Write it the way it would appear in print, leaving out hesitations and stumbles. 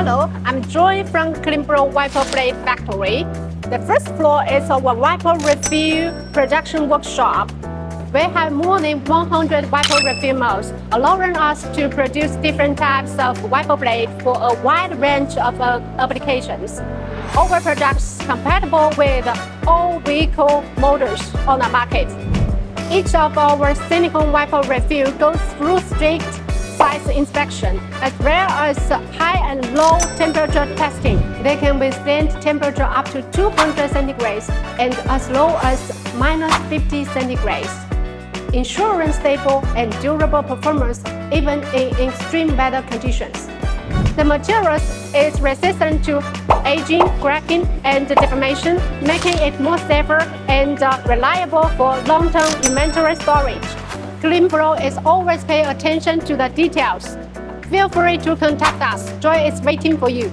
Hello, I'm Joy from Cleanbro Wiper Blade Factory. The first floor is our wiper refill production workshop. We have more than 100 wiper refill molds, allowing us to produce different types of wiper blade for a wide range of applications. Our products compatible with all vehicle models on the market. Each of our silicone wiper refill goes through strict size inspection, as well as high and low temperature testing. They can withstand temperature up to 200 centigrades and as low as minus 50 centigrades, ensuring stable and durable performance even in extreme weather conditions. The material is resistant to aging, cracking, and deformation, making it more safer and reliable for long-term inventory storage. Cleanbro is always paying attention to the details. Feel free to contact us. Joy is waiting for you.